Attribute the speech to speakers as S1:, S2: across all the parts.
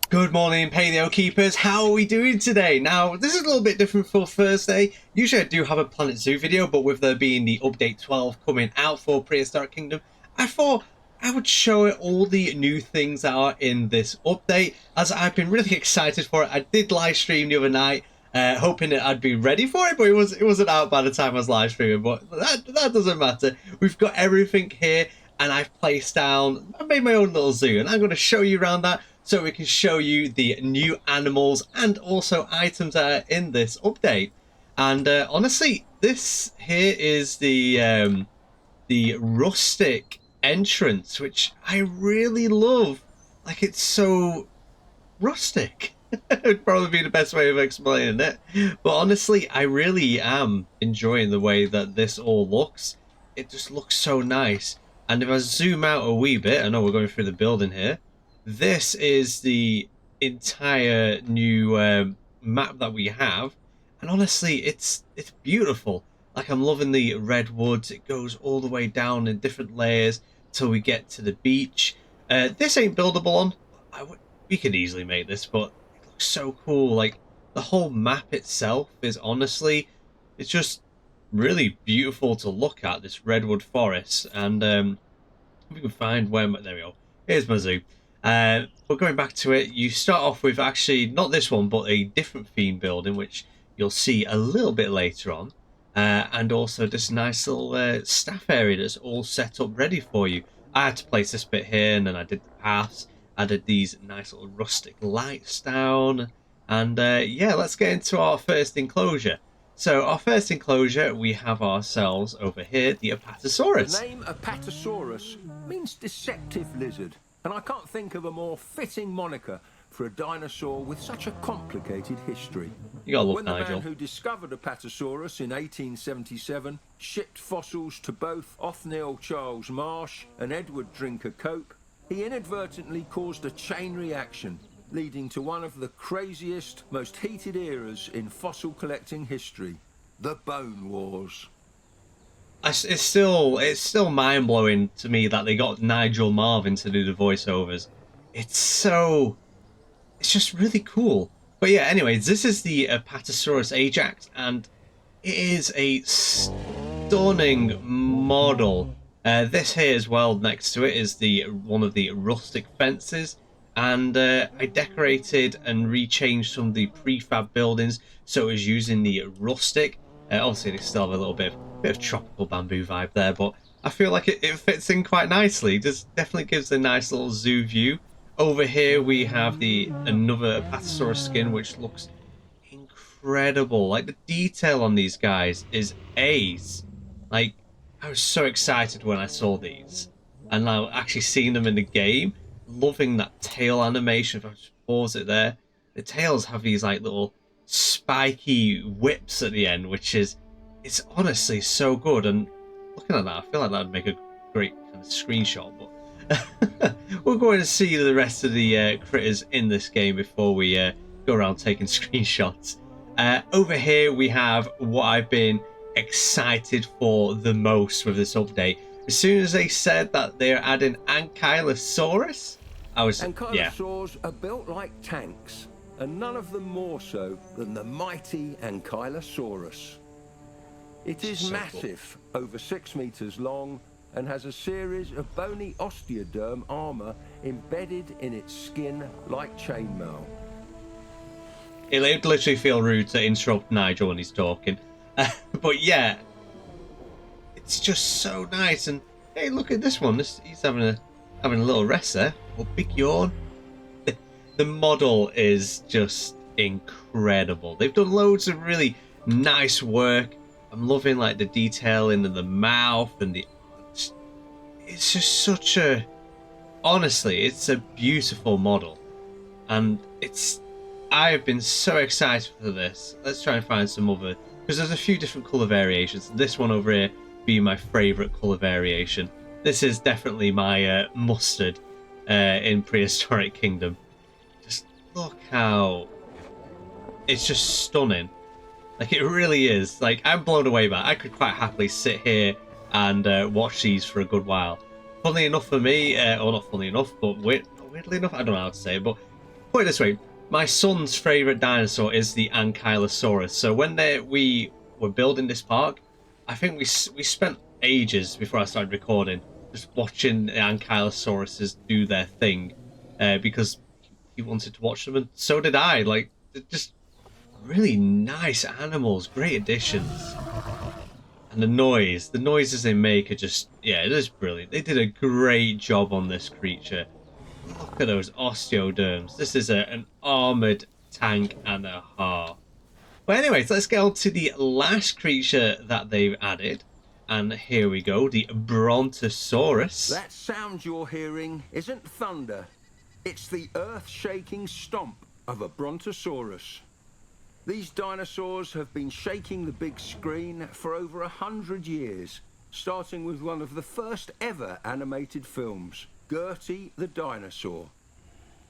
S1: Good morning, Paleo Keepers. How are we doing today? Now, this is a little bit different for Thursday. Usually I do have a Planet Zoo video, but with there being the update 12 coming out for Prehistoric Kingdom, I thought I would show it all the new things that are in this update, as I've been really excited for it. I did live stream the other night, hoping that I'd be ready for it, but it wasn't out by the time I was live streaming, but that doesn't matter. We've got everything here, and I've placed down, I made my own little zoo, and I'm going to show you around that so we can show you the new animals and also items that are in this update. And honestly, this here is the rustic entrance, which I really love. Like, it's so rustic. It would probably be the best way of explaining it. But honestly, I really am enjoying the way that this all looks. It just looks so nice. And if I zoom out a wee bit, I know we're going through the building here. This is the entire new map that we have. And honestly, it's beautiful. Like, I'm loving the redwoods. It goes all the way down in different layers till we get to the beach. This ain't buildable on. We could easily make this, but it looks so cool. Like, the whole map itself is honestly, it's just really beautiful to look at, this redwood forest. And if we can find where there we go, here's my zoo. But going back to it, you start off with actually not this one, but a different theme building, which you'll see a little bit later on. And also this nice little staff area that's all set up ready for you. I had to place this bit here, and then I did the paths, added these nice little rustic lights down, and yeah, let's get into our first enclosure. So our first enclosure, we have ourselves over here the Apatosaurus.
S2: The name Apatosaurus means deceptive lizard, and I can't think of a more fitting moniker for a dinosaur with such a complicated history.
S1: You gotta love
S2: when the
S1: Nigel.
S2: man who discovered Apatosaurus in 1877 shipped fossils to both Othniel Charles Marsh and Edward Drinker Cope, he inadvertently caused a chain reaction, leading to one of the craziest, most heated eras in fossil collecting history, the Bone Wars.
S1: It's still mind-blowing to me that they got Nigel Marvin to do the voiceovers. It's just really cool. But yeah, anyways, this is the Apatosaurus Ajax, and it is a stunning model. This here as well, next to it, is one of the rustic fences. And I decorated and rechanged some of the prefab buildings, so it was using the rustic. Obviously, they still have a little bit of tropical bamboo vibe there, but I feel like it fits in quite nicely. It just definitely gives a nice little zoo view. Over here we have another Apatosaurus skin, which looks incredible. Like, the detail on these guys is A's. Like, I was so excited when I saw these, and now actually seeing them in the game. Loving that tail animation. If I just pause it there, the tails have these like little spiky whips at the end, which it's honestly so good. And looking at that, I feel like that would make a great kind of screenshot. But we're going to see the rest of the critters in this game before we go around taking screenshots. Over here we have what I've been excited for the most with this update. As soon as they said that they're adding Ankylosaurus,
S2: Ankylosaurs are built like tanks, and none of them more so than the mighty Ankylosaurus. It is
S1: so
S2: massive, over 6 meters long, and has a series of bony osteoderm armor embedded in its skin like chainmail.
S1: It would literally feel rude to interrupt Nigel when he's talking. But yeah, it's just so nice. And hey, look at this one. He's having a little rest there. Oh, big yawn. The model is just incredible. They've done loads of really nice work. I'm loving like the detailing in the mouth and it's just such a, honestly, it's a beautiful model. And I've been so excited for this. Let's try and find some other, because there's a few different color variations. This one over here being my favorite color variation. This is definitely my mustard in Prehistoric Kingdom. Just look how it's just stunning. Like, it really is. Like, I'm blown away by it. I could quite happily sit here and watch these for a good while. Funnily enough for me, or not funnily enough, but weirdly enough, I don't know how to say it, but put it this way, my son's favourite dinosaur is the Ankylosaurus. So when we were building this park, I think we spent ages before I started recording just watching the Ankylosauruses do their thing, because he wanted to watch them, and so did I. Like, they're just really nice animals, great additions. And the noises they make are just, yeah, it is brilliant. They did a great job on this creature. Look at those osteoderms. This is an armoured tank and a half. But anyways, let's get on to the last creature that they've added. And here we go, the Brontosaurus.
S2: That sound you're hearing isn't thunder. It's the earth-shaking stomp of a Brontosaurus. These dinosaurs have been shaking the big screen for over 100 years, starting with one of the first ever animated films, Gertie the Dinosaur.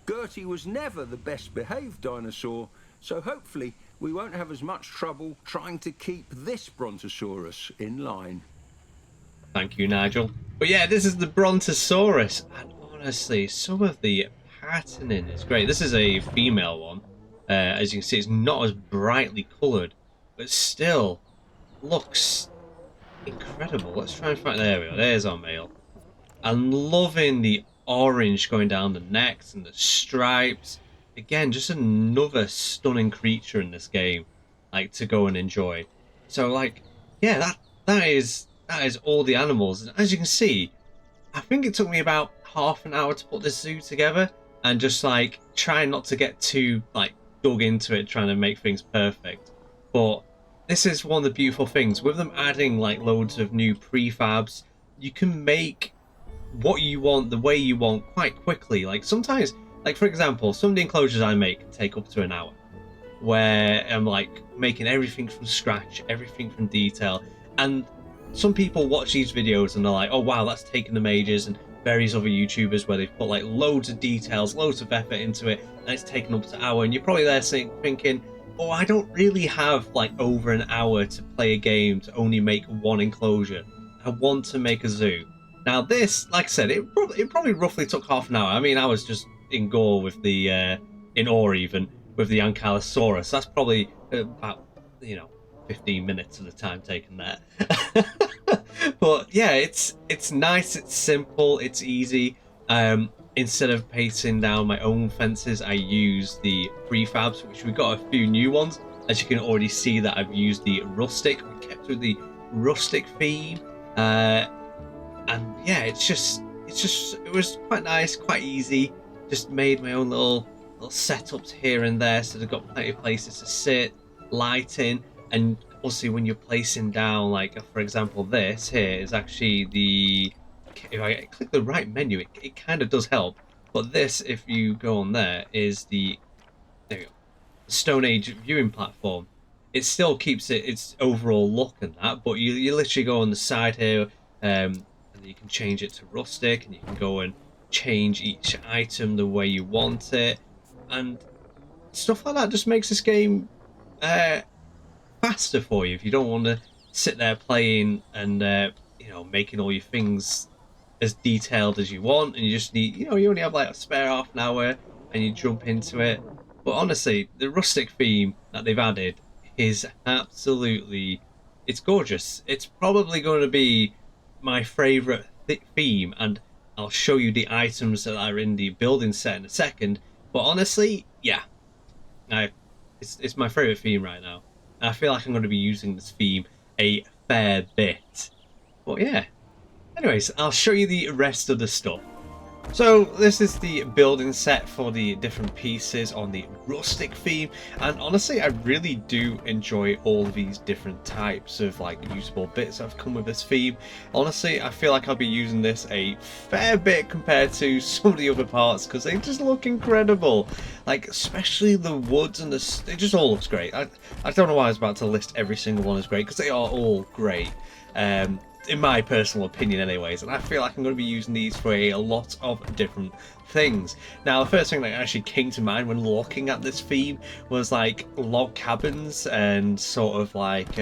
S2: Gertie was never the best behaved dinosaur, so hopefully we won't have as much trouble trying to keep this Brontosaurus in line.
S1: Thank you, Nigel. But yeah, this is the Brontosaurus, and honestly, some of the patterning is great. This is a female one. As you can see, it's not as brightly coloured, but still looks incredible. Let's try and find... There we go. There's our male. I'm loving the orange going down the necks and the stripes. Again, just another stunning creature in this game, like, to go and enjoy. So, like, yeah, that is all the animals. And as you can see, I think it took me about half an hour to put this zoo together, and just like trying not to get too like dug into it, trying to make things perfect. But this is one of the beautiful things with them adding like loads of new prefabs. You can make what you want the way you want quite quickly. Like sometimes, like for example, some of the enclosures I make can take up to an hour, where I'm like making everything from scratch, everything from detail. And some people watch these videos and they're like, oh wow, that's taken them ages, and various other YouTubers where they've put like loads of details, loads of effort into it, and it's taken up to an hour, and you're probably there thinking, oh, I don't really have like over an hour to play a game to only make one enclosure. I want to make a zoo. Now this, like I said, it probably roughly took half an hour. I mean, I was just in gore with the, in awe even, with the Ankylosaurus. That's probably about, 15 minutes of the time taken there. But yeah, it's nice, it's simple, it's easy. Instead of pacing down my own fences, I use the prefabs, which we got a few new ones. As you can already see that I've used the rustic. We kept with the rustic theme. And yeah, it was quite nice, quite easy. Just made my own little setups here and there, so they've got plenty of places to sit, lighting. And also when you're placing down, like for example, this here is actually the, if I click the right menu, it kind of does help. But this, if you go on there, is the, there you go, Stone Age viewing platform. It still keeps its overall look and that, but you literally go on the side here, and you can change it to rustic, and you can go and change each item the way you want it, and stuff like that just makes this game faster for you if you don't want to sit there playing and making all your things as detailed as you want, and you just need, you only have like a spare half an hour and you jump into it. But honestly, the rustic theme that they've added is absolutely, it's gorgeous. It's probably going to be my favorite theme, and I'll show you the items that are in the building set in a second. But honestly, yeah, it's my favorite theme right now. I feel like I'm going to be using this theme a fair bit. But yeah. Anyways, I'll show you the rest of the stuff. So this is the building set for the different pieces on the rustic theme, and honestly I really do enjoy all these different types of like usable bits that have come with this theme. Honestly, I feel like I'll be using this a fair bit compared to some of the other parts, because they just look incredible. Like especially the woods and it just all looks great. I don't know why I was about to list every single one as great, because they are all great. In my personal opinion anyways, and I feel like I'm going to be using these for a lot of different things. Now, the first thing that actually came to mind when looking at this theme was like log cabins and sort of like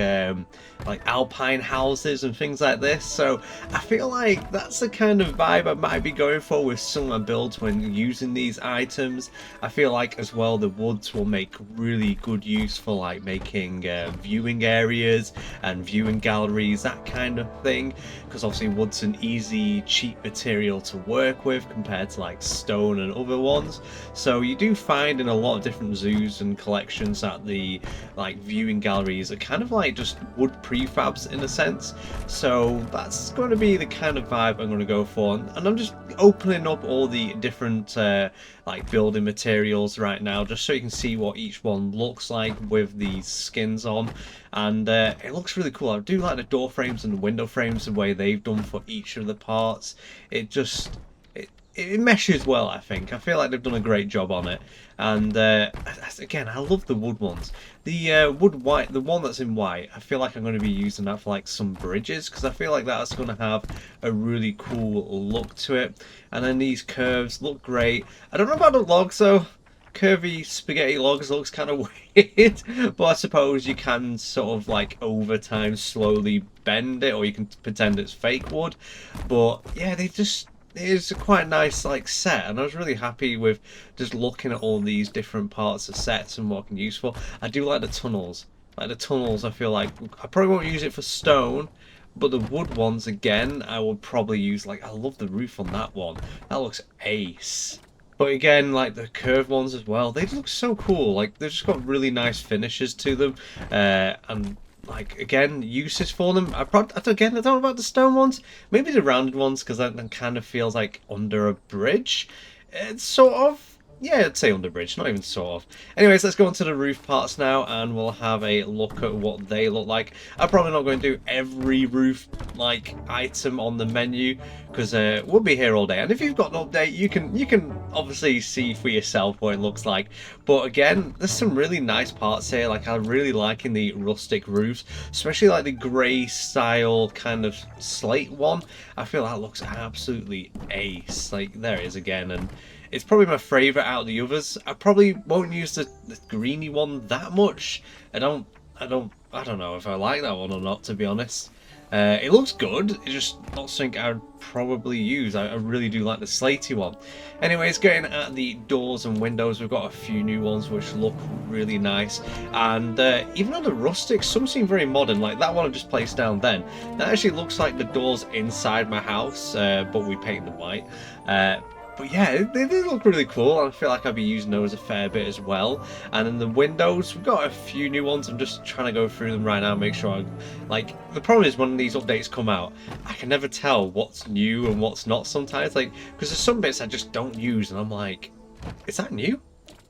S1: alpine houses and things like this. So I feel like that's the kind of vibe I might be going for with some of my builds when using these items. I feel like as well the woods will make really good use for like making viewing areas and viewing galleries, that kind of thing, because obviously wood's an easy, cheap material to work with compared to like stone and other ones. So you do find in a lot of different zoos and collections that the like viewing galleries are kind of like just wood prefabs in a sense. So that's going to be the kind of vibe I'm going to go for, and I'm just opening up all the different like building materials right now just so you can see what each one looks like with these skins on. And it looks really cool. I do like the door frames and the window frames, the way they've done for each of the parts. It just it meshes well, I think. I feel like they've done a great job on it. And again, I love the wood ones. The wood white, the one that's in white, I feel like I'm going to be using that for like some bridges, because I feel like that's going to have a really cool look to it. And then these curves look great. I don't know about the logs though. Curvy spaghetti logs looks kind of weird, but I suppose you can sort of like over time slowly bend it, or you can pretend it's fake wood. But yeah, they just, it is a quite nice like set, and I was really happy with just looking at all these different parts of sets and what I can use for. I do like the tunnels. Like the tunnels, I feel like I probably won't use it for stone, but the wood ones again, I would probably use. Like I love the roof on that one. That looks ace. But again, like the curved ones as well, they look so cool. Like they've just got really nice finishes to them, and like again, uses for them. Again, I don't know about the stone ones. Maybe the rounded ones, because that kind of feels like under a bridge. It's sort of. Yeah, I'd say under bridge, not even sort of. Anyways, let's go on to the roof parts now, and we'll have a look at what they look like. I'm probably not going to do every roof like item on the menu, because we'll be here all day. And if you've got an update, you can obviously see for yourself what it looks like. But again, there's some really nice parts here. Like I'm really liking the rustic roofs, especially like the grey style kind of slate one. I feel that looks absolutely ace. Like there it is again, and it's probably my favourite out of the others. I probably won't use the greeny one that much. I don't know if I like that one or not, to be honest. It looks good. It's just not something I would probably use. I really do like the slatey one. Anyways, getting at the doors and windows, we've got a few new ones which look really nice. And even on the rustics, some seem very modern. Like that one I just placed down then. That actually looks like the doors inside my house, but we painted them white. But yeah, they look really cool, and I feel like I'll be using those a fair bit as well. And then the windows, we've got a few new ones. I'm just trying to go through them right now, make sure I, like, the problem is when these updates come out, I can never tell what's new and what's not sometimes, like, because there's some bits I just don't use, and I'm like, is that new?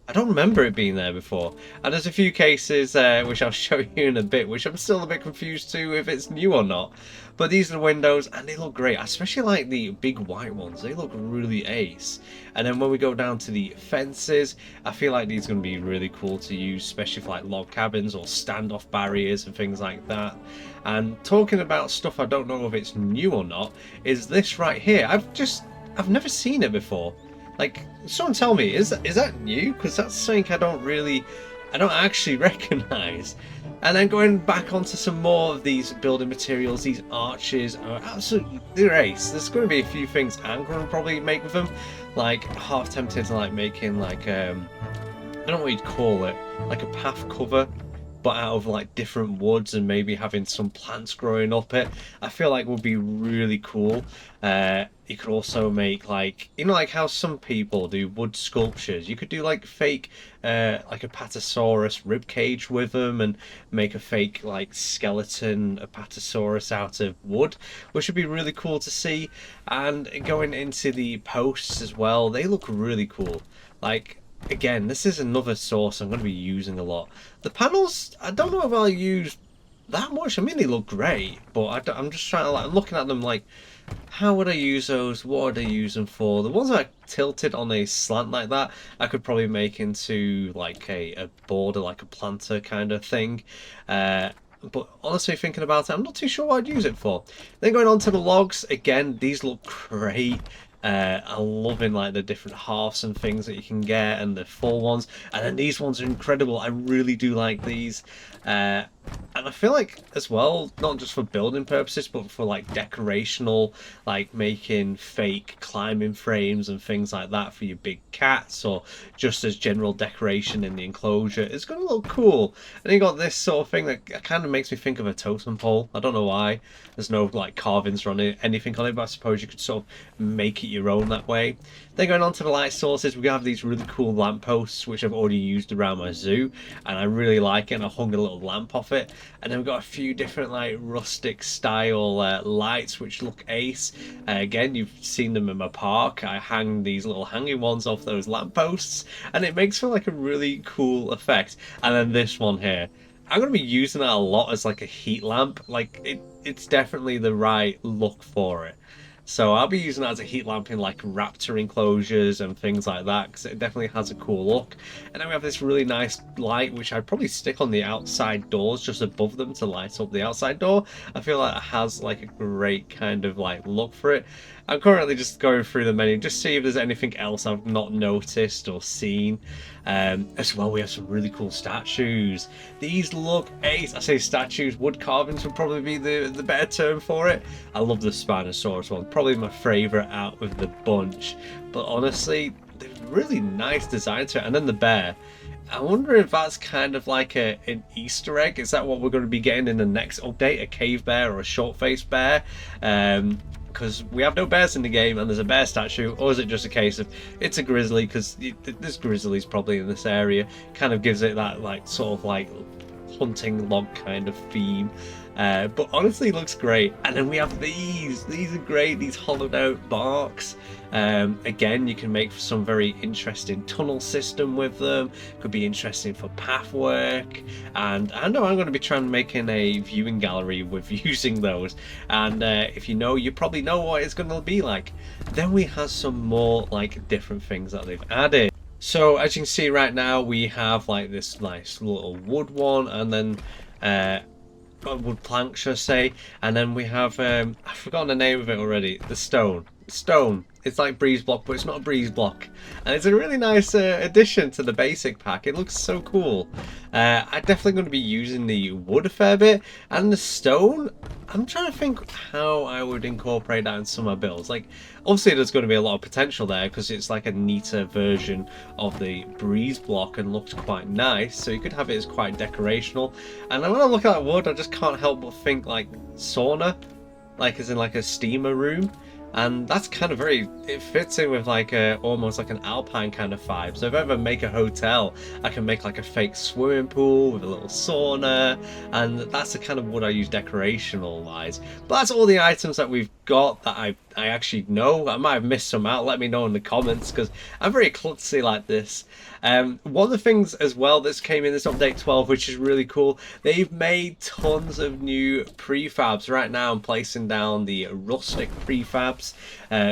S1: I don't remember it being there before. And there's a few cases, which I'll show you in a bit, which I'm still a bit confused to if it's new or not. But these are the windows, and they look great. I especially like the big white ones. They look really ace. And then when we go down to the fences, I feel like these are going to be really cool to use, especially for like log cabins or standoff barriers and things like that. And talking about stuff I don't know if it's new or not, is this right here. I've never seen it before. Like, someone tell me, is that new? Because that's something I don't actually recognise. And then going back onto some more of these building materials, these arches are absolutely, they're ace. There's going to be a few things I'm going to probably make with them. Like, half tempted to like making like, I don't know what you'd call it, like a path cover, but out of like different woods, and maybe having some plants growing up it. I feel like would be really cool. You could also make like, you know, like how some people do wood sculptures. You could do like fake, like a Apatosaurus rib cage with them, and make a fake like skeleton Apatosaurus out of wood, which would be really cool to see. And going into the posts as well, they look really cool. Like, again, this is another source I'm going to be using a lot. The panels, I don't know if I'll use that much. I mean, they look great, but I'm just trying to, like, I'm looking at them like, how would I use those? What would I use them for? The ones that are tilted on a slant like that, I could probably make into like a border, like a planter kind of thing. But honestly, thinking about it, I'm not too sure what I'd use it for. Then going on to the logs, again, these look great. I'm loving like the different halves and things that you can get, and the full ones. And then these ones are incredible. I really do like these. And I feel like as well, not just for building purposes, but for like decorational, like making fake climbing frames and things like that for your big cats, or just as general decoration in the enclosure. It's gonna look cool. And you got this sort of thing that kind of makes me think of a totem pole. I don't know why. There's no like carvings on it, anything on it, but I suppose you could sort of make it your own that way. Then going on to the light sources, we have these really cool lampposts, which I've already used around my zoo, and I really like it, and I hung a little lamp off it. And then we've got a few different like rustic style lights, which look ace. Again, you've seen them in my park. I hang these little hanging ones off those lampposts, and it makes for like a really cool effect. And then this one here, I'm going to be using that a lot as like a heat lamp. Like it's definitely the right look for it. So I'll be using that as a heat lamp in like raptor enclosures and things like that, because it definitely has a cool look. And then we have this really nice light, which I'd probably stick on the outside doors just above them to light up the outside door. I feel like it has like a great kind of like look for it. I'm currently just going through the menu, just see if there's anything else I've not noticed or seen. As well, we have some really cool statues. These look ace. I say statues, wood carvings would probably be the better term for it. I love the Spinosaurus one, probably my favourite out of the bunch. But honestly, they're really nice design to it. And then the bear. I wonder if that's kind of like an Easter egg. Is that what we're going to be getting in the next update? A cave bear or a short-faced bear? Because we have no bears in the game and there's a bear statue, or is it just a case of it's a grizzly because there's grizzlies probably in this area? Kind of gives it that like sort of like hunting log kind of theme. But honestly, it looks great. And then we have these are great, these hollowed out barks. Again, you can make some very interesting tunnel system with them. Could be interesting for path work. And I know I'm going to be trying to making a viewing gallery with using those. And if you know, you probably know what it's going to be like. Then we have some more like different things that they've added. So as you can see right now, we have like this nice little wood one, and then wood plank, should I say, and then we have I've forgotten the name of it already. The stone. It's like breeze block, but it's not a breeze block, and it's a really nice addition to the basic pack. It looks so cool. I'm definitely going to be using the wood a fair bit, and the stone. I'm trying to think how I would incorporate that in some of my builds. Like, obviously there's going to be a lot of potential there because it's like a neater version of the breeze block and looks quite nice, so you could have it as quite decorational. And when I look at that wood, I just can't help but think like sauna, like as in like a steamer room. And that's kind of it fits in with like almost like an alpine kind of vibe. So if I ever make a hotel, I can make like a fake swimming pool with a little sauna, and that's the kind of wood I use decorational wise. But that's all the items that we've got that I actually know. I might have missed some out. Let me know in the comments because I'm very klutzy like this. One of the things as well that's came in this update 12, which is really cool, they've made tons of new prefabs. Right now I'm placing down the rustic prefabs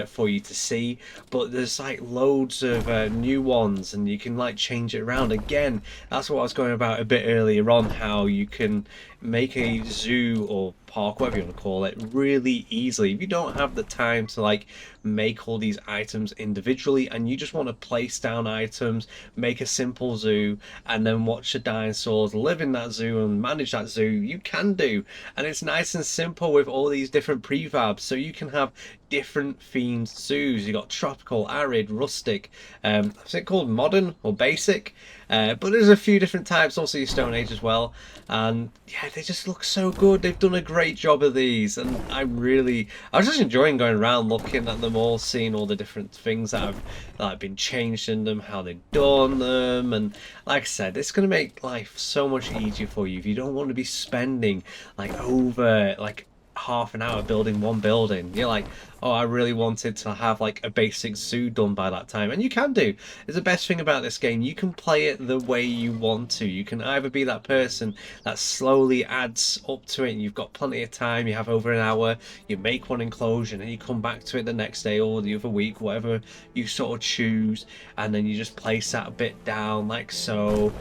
S1: for you to see, but there's like loads of new ones, and you can like change it around. Again, that's what I was going about a bit earlier on, how you can make a zoo or park, whatever you want to call it, really easily. If you don't have the time to like make all these items individually and you just want to place down items, make a simple zoo, and then watch the dinosaurs live in that zoo and manage that zoo, you can do. And it's nice and simple with all these different prefabs, so you can have different themed zoos. You got tropical, arid, rustic, is it called modern or basic? But there's a few different types, also your Stone Age as well. And yeah, they just look so good. They've done a great job of these, and I was just enjoying going around looking at them all, seeing all the different things that have like been changed in them, how they've done them. And like I said, it's going to make life so much easier for you if you don't want to be spending like over like half an hour building one building. You're like, oh, I really wanted to have like a basic zoo done by that time, and you can do. It's the best thing about this game. You can play it the way you want to. You can either be that person that slowly adds up to it and you've got plenty of time, you have over an hour, you make one enclosure and then you come back to it the next day or the other week, whatever you sort of choose, and then you just place that bit down like so.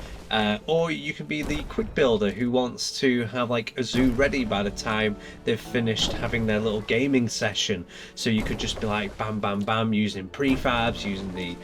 S1: Or you can be the quick builder who wants to have like a zoo ready by the time they've finished having their little gaming session. so you could just be like bam bam bam using prefabs, using the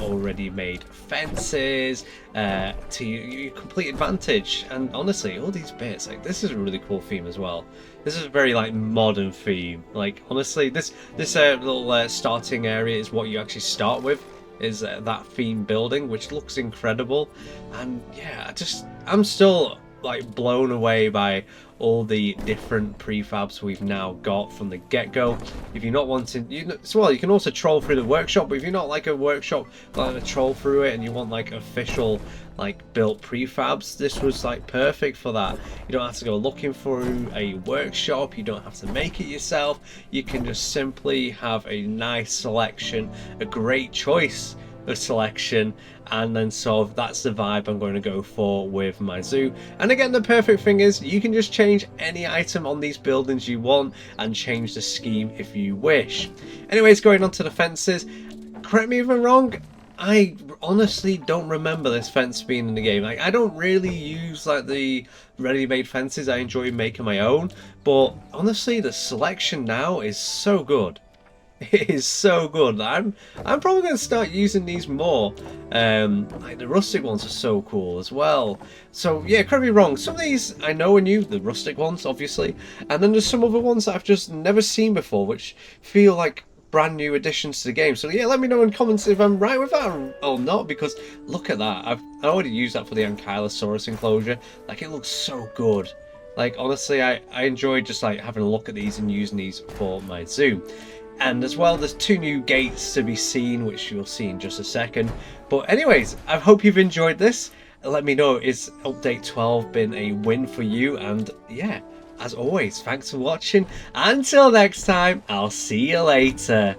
S1: already made fences to your complete advantage. And honestly, all these bits, like, this is a really cool theme as well. This is a very like modern theme. Like, honestly, this little starting area is what you actually start with, is that theme building, which looks incredible. And yeah, I'm still like blown away by all the different prefabs we've now got from the get-go. If you're not wanting, you can also troll through the workshop, but if you're not like a workshop like to troll through it and you want like official like built prefabs, this was like perfect for that. You don't have to go looking through a workshop, you don't have to make it yourself, you can just simply have a nice selection, a great choice of selection, and then sort of that's the vibe I'm going to go for with my zoo. And again, the perfect thing is you can just change any item on these buildings you want and change the scheme if you wish. Anyways, going on to the fences, correct me if I'm wrong, I honestly don't remember this fence being in the game. Like, I don't really use like the ready-made fences, I enjoy making my own, but honestly the selection now is so good. It is so good. I'm probably going to start using these more. Like the rustic ones are so cool as well. So yeah, correct me wrong, some of these I know are new, the rustic ones obviously, and then there's some other ones that I've just never seen before which feel like brand new additions to the game. So yeah, let me know in comments if I'm right with that or not, because look at that. I already used that for the Ankylosaurus enclosure. Like, it looks so good. Like, honestly, I enjoyed just like having a look at these and using these for my zoo. And as well, there's 2 new gates to be seen, which you'll see in just a second. But anyways, I hope you've enjoyed this. Let me know, is update 12 been a win for you? And yeah, as always, thanks for watching. Until next time, I'll see you later.